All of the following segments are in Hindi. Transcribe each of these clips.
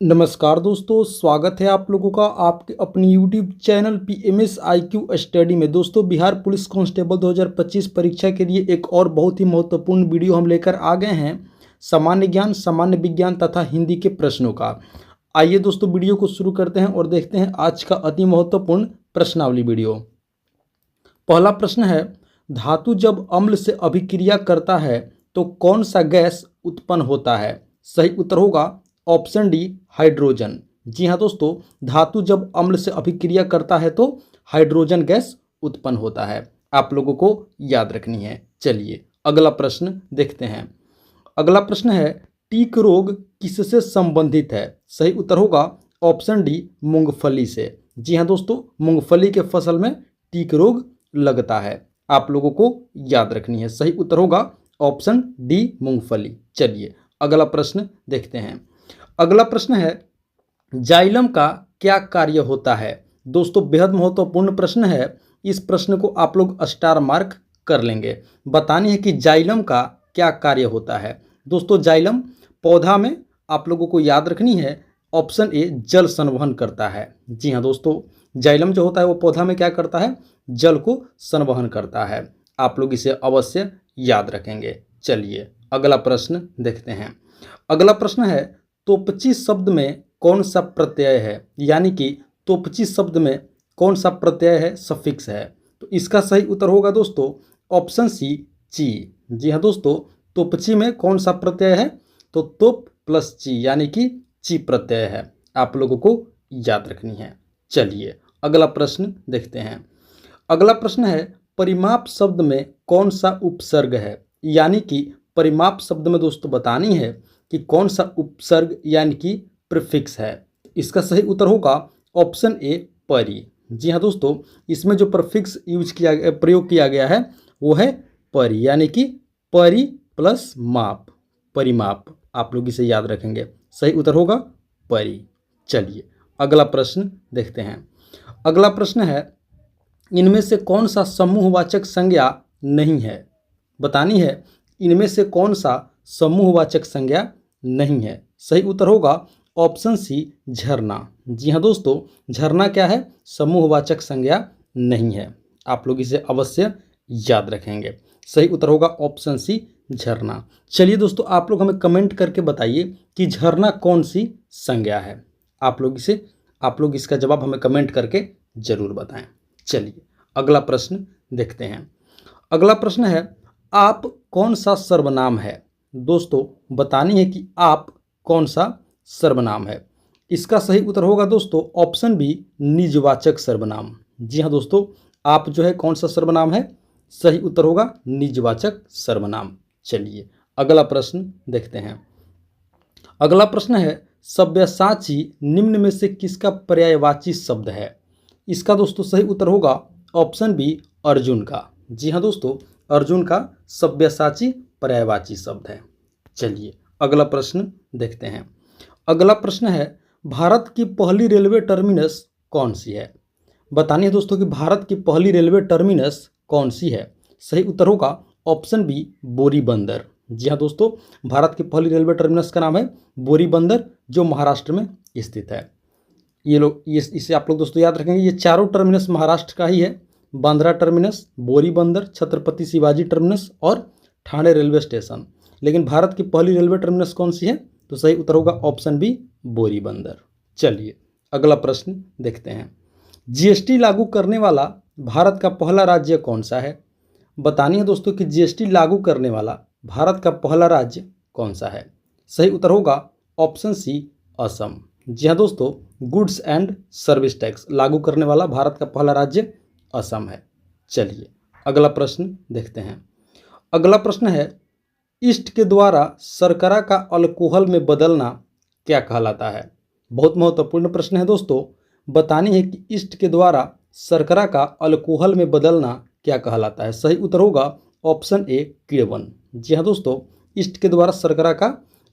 नमस्कार दोस्तों, स्वागत है आप लोगों का आपके अपनी YouTube channel PMS IQ study में। दोस्तों, बिहार पुलिस कांस्टेबल 2025 परीक्षा के लिए एक और बहुत ही महत्वपूर्ण वीडियो हम लेकर आ गए हैं, सामान्य ज्ञान, सामान्य विज्ञान तथा हिंदी के प्रश्नों का। आइए दोस्तों, वीडियो को शुरू करते हैं और देखते हैं आज का अति महत्वपूर्ण प्रश्नावली वीडियो। पहला प्रश्न है, धातु जब अम्ल से अभिक्रिया करता है तो कौन सा गैस उत्पन्न होता है? सही उत्तर होगा ऑप्शन डी, हाइड्रोजन। जी हाँ दोस्तों, धातु जब अम्ल से अभिक्रिया करता है तो हाइड्रोजन गैस उत्पन्न होता है। आप लोगों को याद रखनी है। चलिए अगला प्रश्न देखते हैं। अगला प्रश्न है, टीक रोग किससे संबंधित है? सही उत्तर होगा ऑप्शन डी, मूंगफली से। जी हाँ दोस्तों, मूंगफली के फसल में टीक रोग लगता है। आप लोगों को याद रखनी है। सही उत्तर होगा ऑप्शन डी, मूंगफली। चलिए अगला प्रश्न देखते हैं। अगला प्रश्न है, जाइलम का क्या कार्य होता है? दोस्तों, बेहद महत्वपूर्ण प्रश्न है। इस प्रश्न को आप लोग स्टार मार्क कर लेंगे। बतानी है कि जाइलम का क्या कार्य होता है। दोस्तों, जाइलम पौधा में आप लोगों को याद रखनी है, ऑप्शन ए, जल संवहन करता है। जी हाँ दोस्तों, जाइलम जो होता है वो पौधा में क्या करता है? जल को संवहन करता है। आप लोग इसे अवश्य याद रखेंगे। चलिए अगला प्रश्न देखते हैं। अगला प्रश्न है, तोपची शब्द में कौन सा प्रत्यय है? यानी कि तोपची शब्द में कौन सा प्रत्यय है, सफिक्स है? तो इसका सही उत्तर होगा दोस्तों ऑप्शन सी, ची। जी हाँ दोस्तों, तोपची में कौन सा प्रत्यय है? तो तोप प्लस ची यानी कि ची प्रत्यय है। आप लोगों को याद रखनी है। चलिए अगला प्रश्न देखते हैं। अगला प्रश्न है, परिमाप शब्द में कौन सा उपसर्ग है? यानी कि परिमाप शब्द में दोस्तों बतानी है कि कौन सा उपसर्ग यानी कि प्रीफिक्स है। इसका सही उत्तर होगा ऑप्शन ए, परि। जी हाँ दोस्तों, इसमें जो प्रीफिक्स प्रयोग किया गया है वो है परि, यानी कि परि प्लस माप, परिमाप। आप लोग इसे याद रखेंगे। सही उत्तर होगा परि। चलिए अगला प्रश्न देखते हैं। अगला प्रश्न है, इनमें से कौन सा समूहवाचक संज्ञा नहीं है? बतानी है इनमें से कौन सा समूहवाचक संज्ञा नहीं है। सही उत्तर होगा ऑप्शन सी, झरना। जी हाँ दोस्तों, झरना क्या है? समूहवाचक संज्ञा नहीं है। आप लोग इसे अवश्य याद रखेंगे। सही उत्तर होगा ऑप्शन सी, झरना। चलिए दोस्तों, आप लोग हमें कमेंट करके बताइए कि झरना कौन सी संज्ञा है। आप लोग इसका जवाब हमें कमेंट करके जरूर बताएं। चलिए अगला प्रश्न देखते हैं। अगला प्रश्न है, आप कौन सा सर्वनाम है? दोस्तों, बतानी है कि आप कौन सा सर्वनाम है। इसका सही उत्तर होगा दोस्तों ऑप्शन बी, निजवाचक सर्वनाम। जी हाँ दोस्तों, आप जो है कौन सा सर्वनाम है? सही उत्तर होगा निजवाचक सर्वनाम। चलिए अगला प्रश्न देखते हैं। अगला प्रश्न है, सब्यसाची निम्न में से किसका पर्यायवाची शब्द है? इसका दोस्तों सही उत्तर होगा ऑप्शन बी, अर्जुन का। जी हाँ दोस्तों, अर्जुन का सब्यसाची पर्यायवाची शब्द है। चलिए अगला प्रश्न देखते हैं। अगला प्रश्न है, भारत की पहली रेलवे टर्मिनस कौन सी है? बतानी है दोस्तों कि भारत की पहली रेलवे टर्मिनस कौन सी है। सही उत्तर होगा ऑप्शन बी, बोरी बंदर। जी हाँ दोस्तों, भारत की पहली रेलवे टर्मिनस का नाम है बोरी बंदर, जो महाराष्ट्र में स्थित है। इसे आप लोग दोस्तों याद रखेंगे। ये चारों टर्मिनस महाराष्ट्र का ही है, बांद्रा टर्मिनस, बोरी बंदर, छत्रपति शिवाजी टर्मिनस और ठाणे रेलवे स्टेशन। लेकिन भारत की पहली रेलवे टर्मिनस कौन सी है? तो सही उत्तर होगा ऑप्शन बी, बोरी बंदर। चलिए अगला प्रश्न देखते हैं। जीएसटी लागू करने वाला भारत का पहला राज्य कौन सा है? बतानी है दोस्तों कि जीएसटी लागू करने वाला भारत का पहला राज्य कौन सा है। सही उत्तर होगा ऑप्शन सी, असम। जी हाँ दोस्तों, गुड्स एंड सर्विस टैक्स लागू करने वाला भारत का पहला राज्य असम है। चलिए अगला प्रश्न देखते हैं। अगला प्रश्न है, ईस्ट के द्वारा शर्करा का अल्कोहल में बदलना क्या कहलाता है? बहुत महत्वपूर्ण प्रश्न है दोस्तों। बतानी है कि ईस्ट के द्वारा शर्करा का अल्कोहल में बदलना क्या कहलाता है। सही उत्तर होगा ऑप्शन ए, किण्वन। जी हाँ दोस्तों, ईस्ट के द्वारा शर्करा का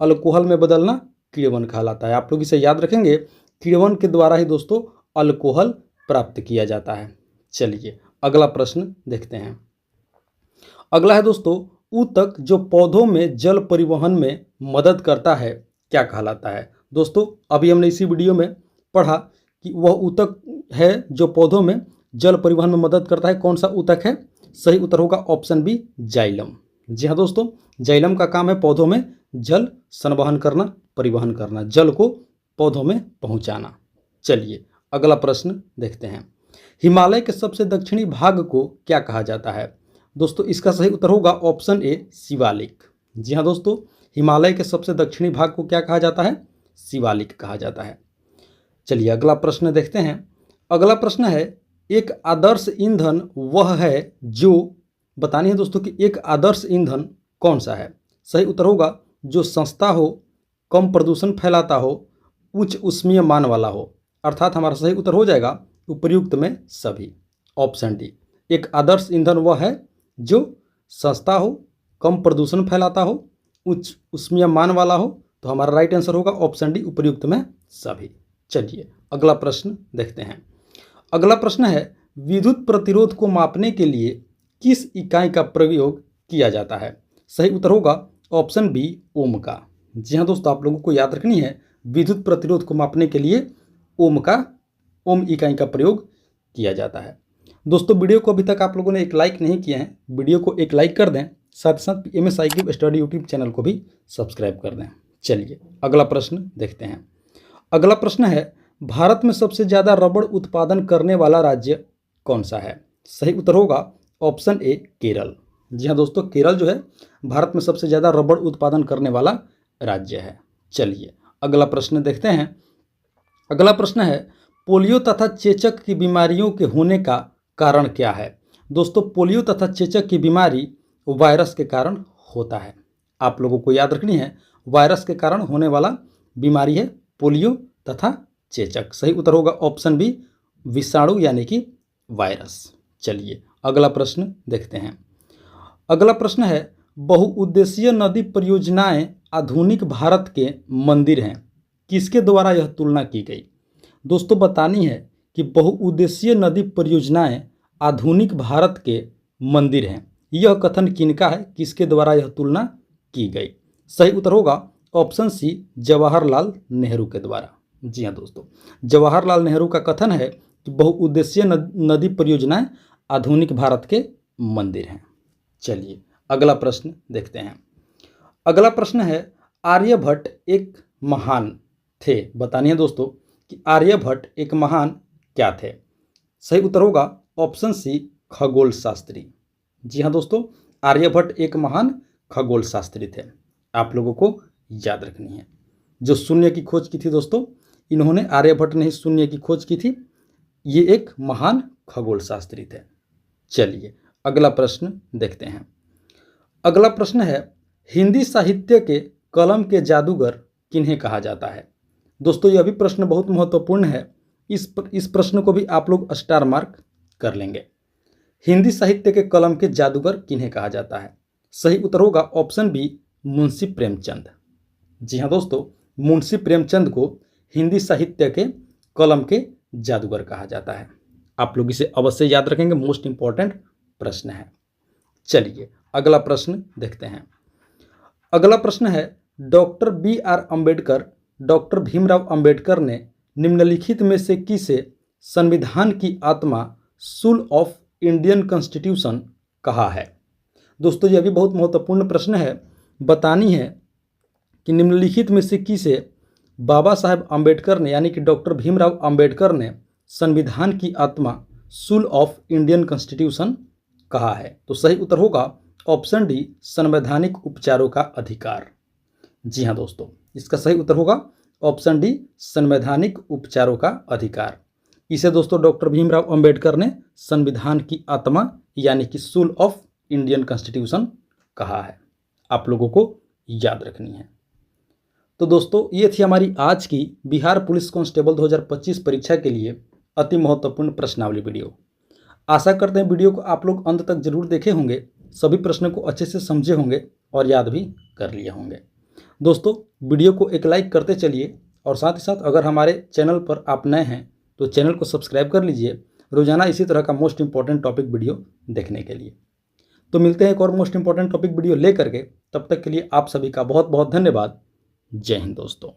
अल्कोहल में बदलना किण्वन कहलाता है। आप लोग इसे याद रखेंगे। किण्वन के द्वारा ही दोस्तों अल्कोहल प्राप्त किया जाता है। चलिए अगला प्रश्न देखते हैं। अगला है दोस्तों, ऊतक जो पौधों में जल परिवहन में मदद करता है क्या कहलाता है? दोस्तों अभी हमने इसी वीडियो में पढ़ा कि वह ऊतक है जो पौधों में जल परिवहन में मदद करता है। कौन सा ऊतक है? सही उत्तर होगा ऑप्शन बी, जाइलम। जी हाँ दोस्तों, जाइलम का काम है पौधों में जल संवहन करना, परिवहन करना, जल को पौधों में पहुंचाना। चलिए अगला प्रश्न देखते हैं। हिमालय के सबसे दक्षिणी भाग को क्या कहा जाता है? दोस्तों इसका सही उत्तर होगा ऑप्शन ए, शिवालिक। जी हाँ दोस्तों, हिमालय के सबसे दक्षिणी भाग को क्या कहा जाता है? शिवालिक कहा जाता है। चलिए अगला प्रश्न देखते हैं। अगला प्रश्न है, एक आदर्श ईंधन वह है जो, बतानी है दोस्तों कि एक आदर्श ईंधन कौन सा है? सही उत्तर होगा जो सस्ता हो, कम प्रदूषण फैलाता हो, उच्च ऊष्मीय मान वाला हो। अर्थात हमारा सही उत्तर हो जाएगा उपर्युक्त में सभी, ऑप्शन डी। एक आदर्श ईंधन वह है जो सस्ता हो, कम प्रदूषण फैलाता हो, उच्च ऊष्मीय मान वाला हो। तो हमारा राइट आंसर होगा ऑप्शन डी, उपर्युक्त में सभी। चलिए अगला प्रश्न देखते हैं। अगला प्रश्न है, विद्युत प्रतिरोध को मापने के लिए किस इकाई का प्रयोग किया जाता है? सही उत्तर होगा ऑप्शन बी, ओम का। जी हाँ दोस्तों, आप लोगों को याद रखनी है, विद्युत प्रतिरोध को मापने के लिए ओम इकाई का प्रयोग किया जाता है। दोस्तों वीडियो को अभी तक आप लोगों ने एक लाइक नहीं किया है, वीडियो को एक लाइक कर दें, साथ ही साथ PMS IQ study YouTube channel को भी सब्सक्राइब कर दें। चलिए अगला प्रश्न देखते हैं। अगला प्रश्न है, भारत में सबसे ज़्यादा रबड़ उत्पादन करने वाला राज्य कौन सा है? सही उत्तर होगा ऑप्शन ए, केरल। जी हाँ दोस्तों, केरल जो है भारत में सबसे ज़्यादा रबड़ उत्पादन करने वाला राज्य है। चलिए अगला प्रश्न देखते हैं। अगला प्रश्न है, पोलियो तथा चेचक की बीमारियों के होने का कारण क्या है? दोस्तों पोलियो तथा चेचक की बीमारी वायरस के कारण होता है। आप लोगों को याद रखनी है, वायरस के कारण होने वाला बीमारी है पोलियो तथा चेचक। सही उत्तर होगा ऑप्शन बी, विषाणु यानी कि वायरस। चलिए अगला प्रश्न देखते हैं। अगला प्रश्न है, बहुउद्देशीय नदी परियोजनाएं आधुनिक भारत के मंदिर हैं, किसके द्वारा यह तुलना की गई? दोस्तों बतानी है कि बहुउद्देशीय नदी परियोजनाएं आधुनिक भारत के मंदिर हैं, यह कथन किनका है, किसके द्वारा यह तुलना की गई? सही उत्तर होगा ऑप्शन सी, जवाहरलाल नेहरू के द्वारा। जी हाँ दोस्तों, जवाहरलाल नेहरू का कथन है कि बहुउद्देशीय नदी परियोजनाएं आधुनिक भारत के मंदिर हैं। चलिए अगला प्रश्न देखते हैं। अगला प्रश्न है, आर्यभट्ट एक महान थे। बतानी है दोस्तों कि आर्यभट्ट एक महान क्या थे? सही उत्तर होगा ऑप्शन सी, खगोल शास्त्री। जी हाँ दोस्तों, आर्यभट्ट एक महान खगोल शास्त्री थे। आप लोगों को याद रखनी है, जो शून्य की खोज की थी दोस्तों, इन्होंने, आर्यभट्ट ने ही शून्य की खोज की थी। ये एक महान खगोल शास्त्री थे। चलिए अगला प्रश्न देखते हैं। अगला प्रश्न है, हिंदी साहित्य के कलम के जादूगर किन्हें कहा जाता है? दोस्तों यह भी प्रश्न बहुत महत्वपूर्ण है, इस प्रश्न को भी आप लोग स्टार मार्क कर लेंगे। हिंदी साहित्य के कलम के जादूगर किन्हें कहा जाता है? सही उत्तर होगा ऑप्शन बी, मुंशी प्रेमचंद। जी हाँ दोस्तों, मुंशी प्रेमचंद को हिंदी साहित्य के कलम के जादूगर कहा जाता है। आप लोग इसे अवश्य याद रखेंगे, मोस्ट इंपॉर्टेंट प्रश्न है। चलिए अगला प्रश्न देखते हैं। अगला प्रश्न है, doctor BR Ambedkar, doctor Bhimrao Ambedkar ने निम्नलिखित में से किसे संविधान की आत्मा, सोल ऑफ इंडियन कॉन्स्टिट्यूशन कहा है? दोस्तों यह भी बहुत महत्वपूर्ण प्रश्न है। बतानी है कि निम्नलिखित में से किसे बाबा साहेब अम्बेडकर ने, यानी कि डॉक्टर भीमराव अम्बेडकर ने संविधान की आत्मा, सोल ऑफ इंडियन कॉन्स्टिट्यूशन कहा है? तो सही उत्तर होगा ऑप्शन डी, संवैधानिक उपचारों का अधिकार। जी हाँ दोस्तों, इसका सही उत्तर होगा ऑप्शन डी, संवैधानिक उपचारों का अधिकार। इसे दोस्तों डॉक्टर भीमराव अम्बेडकर ने संविधान की आत्मा यानी कि सोल ऑफ इंडियन कॉन्स्टिट्यूशन कहा है। आप लोगों को याद रखनी है। तो दोस्तों ये थी हमारी आज की बिहार पुलिस कांस्टेबल 2025 परीक्षा के लिए अति महत्वपूर्ण प्रश्नावली वीडियो। आशा करते हैं वीडियो को आप लोग अंत तक जरूर देखे होंगे, सभी प्रश्नों को अच्छे से समझे होंगे और याद भी कर लिए होंगे। दोस्तों वीडियो को एक लाइक करते चलिए और साथ ही साथ अगर हमारे चैनल पर आप नए हैं तो चैनल को सब्सक्राइब कर लीजिए रोजाना इसी तरह का मोस्ट इंपॉर्टेंट टॉपिक वीडियो देखने के लिए। तो मिलते हैं एक और मोस्ट इंपॉर्टेंट टॉपिक वीडियो लेकर के, तब तक के लिए आप सभी का बहुत बहुत धन्यवाद। जय हिंद दोस्तों।